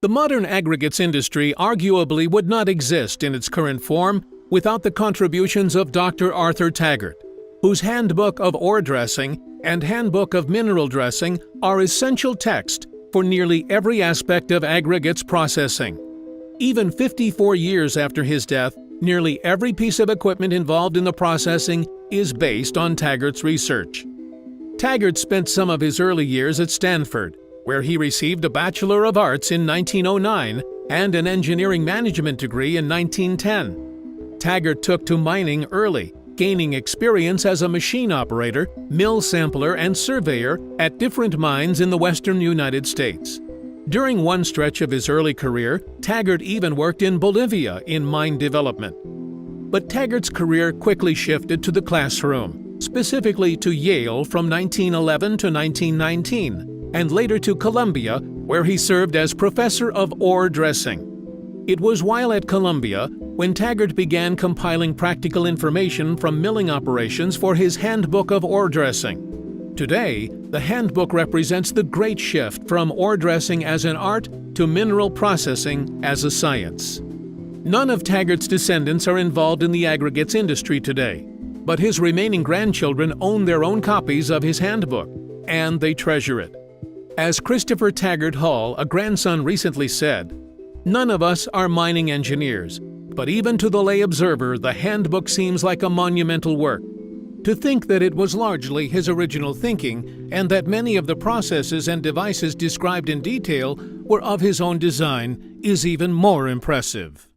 The modern aggregates industry arguably would not exist in its current form without the contributions of Dr. Arthur Taggart, whose Handbook of Ore Dressing and Handbook of Mineral Dressing are essential text for nearly every aspect of aggregates processing. Even 54 years after his death, nearly every piece of equipment involved in the processing is based on Taggart's research. Taggart spent some of his early years at Stanford, where he received a Bachelor of Arts in 1909 and an engineering management degree in 1910. Taggart took to mining early, gaining experience as a machine operator, mill sampler, and surveyor at different mines in the western United States. During one stretch of his early career, Taggart even worked in Bolivia in mine development. But Taggart's career quickly shifted to the classroom, specifically to Yale from 1911 to 1919, and later to Columbia, where he served as professor of ore dressing. It was while at Columbia when Taggart began compiling practical information from milling operations for his Handbook of Ore Dressing. Today, the handbook represents the great shift from ore dressing as an art to mineral processing as a science. None of Taggart's descendants are involved in the aggregates industry today, but his remaining grandchildren own their own copies of his handbook, and they treasure it. As Christopher Taggart Hall, a grandson, recently said, "None of us are mining engineers, but even to the lay observer the handbook seems like a monumental work. To think that it was largely his original thinking and that many of the processes and devices described in detail were of his own design is even more impressive."